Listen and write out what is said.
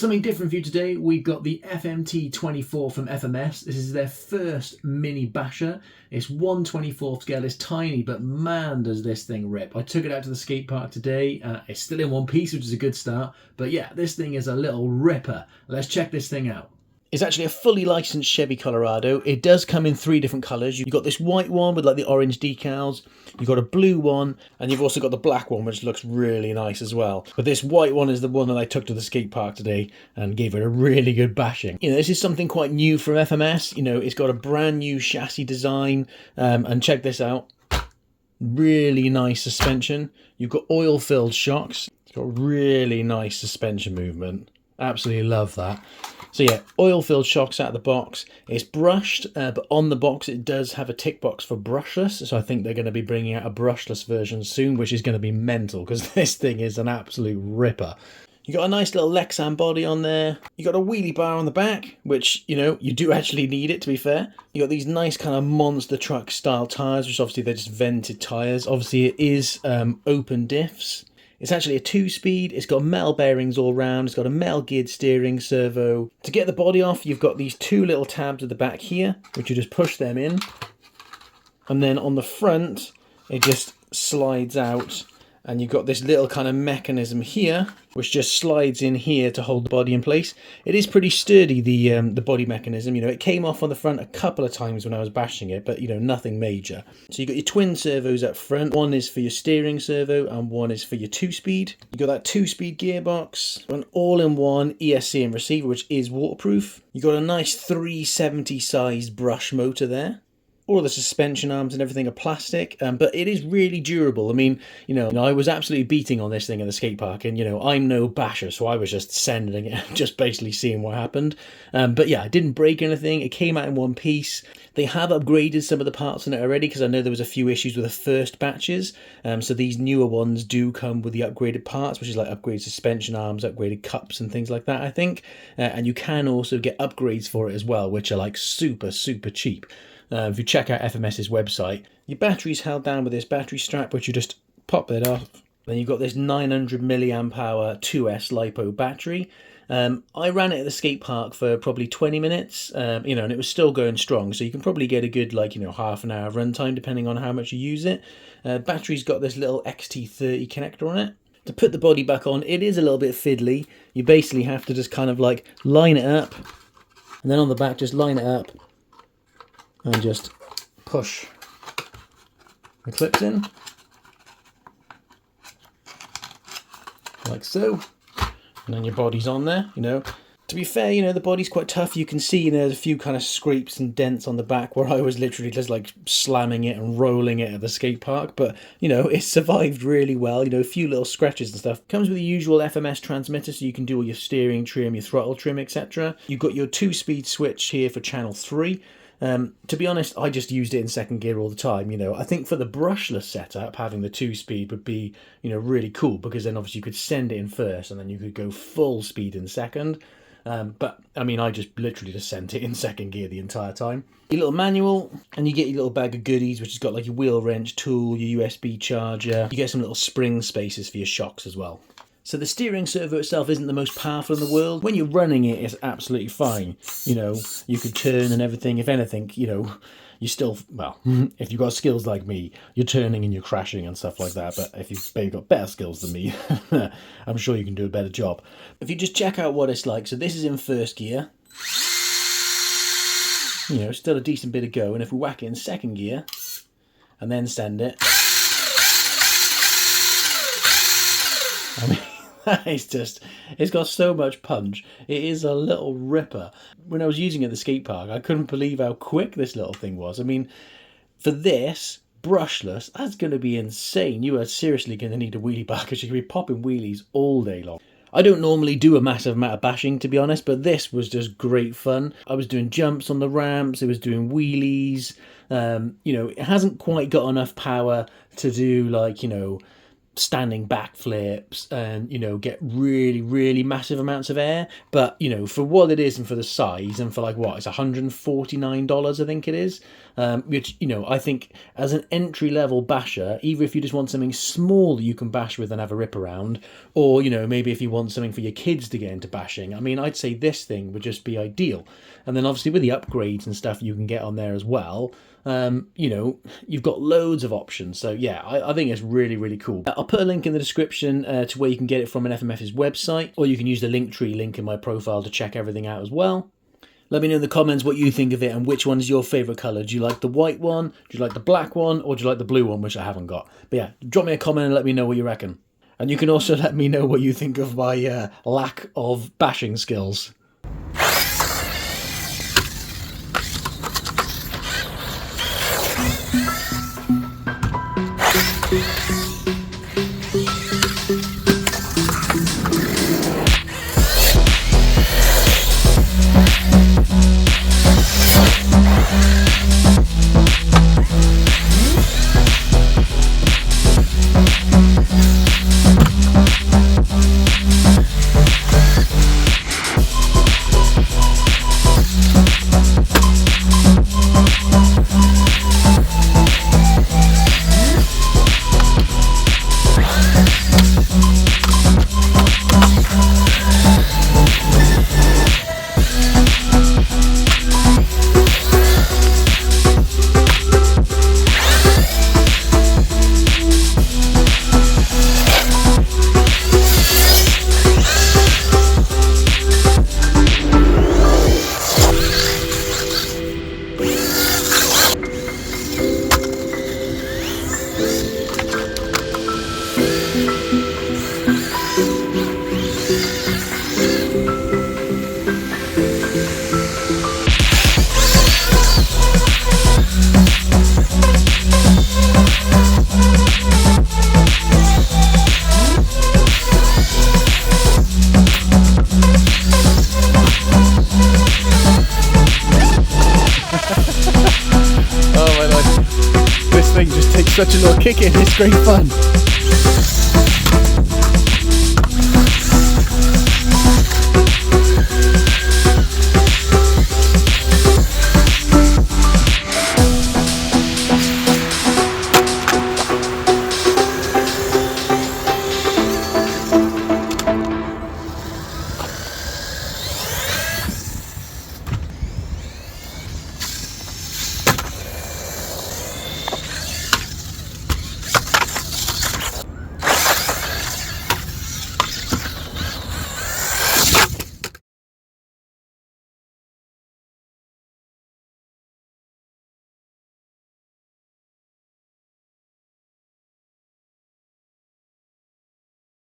something different for you today. We've got the FMT24 from FMS. This is their first mini basher. It's 1/24 scale. It's tiny, but man, does this thing rip. I took it out to the skate park today. It's still in one piece, which is a good start. But yeah, this thing is a little ripper. Let's check this thing out. It's actually a fully licensed Chevy Colorado. It does come in 3 different colours. You've got this white one with like the orange decals, you've got a blue one, and you've also got the black one, which looks really nice as well. But this white one is the one that I took to the skate park today and gave it a really good bashing. You know, this is something quite new from FMS. You know, it's got a brand new chassis design, and check this out. Really nice suspension. You've got oil-filled shocks. It's got really nice suspension movement. Absolutely love that. So yeah, oil-filled shocks out of the box. It's brushed, but on the box it does have a tick box for brushless. So I think they're going to be bringing out a brushless version soon, which is going to be mental because this thing is an absolute ripper. You got a nice little Lexan body on there. You got a wheelie bar on the back, which, you know, you do actually need it, to be fair. You got these nice kind of monster truck style tyres, which obviously they're just vented tyres. Obviously it is open diffs. It's actually a 2-speed, it's got metal bearings all round, it's got a metal geared steering servo. To get the body off, you've got these 2 little tabs at the back here, which you just push them in. And then on the front, it just slides out. And you've got this little kind of mechanism here, which just slides in here to hold the body in place. It is pretty sturdy, the body mechanism. You know, it came off on the front a couple of times when I was bashing it, but, you know, nothing major. So you've got your twin servos up front. One is for your steering servo and one is for your 2-speed. You've got that 2-speed gearbox, an all-in-one ESC and receiver, which is waterproof. You've got a nice 370 sized brush motor there. All the suspension arms and everything are plastic, but it is really durable. I mean, you know, I was absolutely beating on this thing in the skate park, and, you know, I'm no basher, so I was just sending it, just basically seeing what happened. But yeah, it didn't break anything. It came out in one piece. They have upgraded some of the parts on it already, because I know there was a few issues with the first batches. So these newer ones do come with the upgraded parts, which is like upgraded suspension arms, upgraded cups and things like that, I think. And you can also get upgrades for it as well, which are like super, super cheap. If you check out FMS's website, your battery's held down with this battery strap, which you just pop that off. Then you've got this 900 milliamp hour 2S LiPo battery. I ran it at the skate park for probably 20 minutes, you know, and it was still going strong. So you can probably get a good, like, you know, half an hour runtime depending on how much you use it. Battery's got this little XT30 connector on it. To put the body back on, it is a little bit fiddly. You basically have to just kind of like line it up, and then on the back just line it up and just push the clips in, like so, and then your body's on there, you know. To be fair, you know, the body's quite tough. You can see, you know, there's a few kind of scrapes and dents on the back where I was literally just like slamming it and rolling it at the skate park, but, you know, it survived really well. You know, a few little scratches and stuff. Comes with the usual FMS transmitter, so you can do all your steering trim, your throttle trim, etc. You've got your 2-speed switch here for channel 3. To be honest, I just used it in second gear all the time. You know, I think for the brushless setup, having the 2-speed would be, you know, really cool, because then obviously you could send it in first and then you could go full speed in second. But I mean, I just literally just sent it in second gear the entire time. Your little manual, and you get your little bag of goodies, which has got like your wheel wrench tool, your USB charger. You get some little spring spaces for your shocks as well. So the steering servo itself isn't the most powerful in the world. When you're running it, it's absolutely fine. You know, you could turn and everything. If anything, you know, you still, well, if you've got skills like me, you're turning and you're crashing and stuff like that. But if you've maybe got better skills than me, I'm sure you can do a better job. If you just check out what it's like. So this is in first gear. You know, still a decent bit of go. And if we whack it in second gear and then send it, I mean, it's got so much punch. It is a little ripper. When I was using it at the skate park, I couldn't believe how quick this little thing was. I mean, for this, brushless, that's going to be insane. You are seriously going to need a wheelie bar, because you can be popping wheelies all day long. I don't normally do a massive amount of bashing, to be honest, but this was just great fun. I was doing jumps on the ramps, it was doing wheelies. You know, it hasn't quite got enough power to do, like, you know, standing backflips and, you know, get really, really massive amounts of air. But, you know, for what it is and for the size and for like what, it's $149, I think it is. Which, you know, I think as an entry level basher, either if you just want something small that you can bash with and have a rip around, or, you know, maybe if you want something for your kids to get into bashing, I mean, I'd say this thing would just be ideal. And then obviously with the upgrades and stuff you can get on there as well, you know, you've got loads of options. So yeah, I think it's really, really cool. I'll put a link in the description to where you can get it from an FMS's website, or you can use the Linktree link in my profile to check everything out as well. Let me know in the comments what you think of it and which one is your favourite colour. Do you like the white one? Do you like the black one? Or do you like the blue one, which I haven't got? But yeah, drop me a comment and let me know what you reckon. And you can also let me know what you think of my lack of bashing skills. Oh my God, this thing just takes such a little kick in, it's great fun.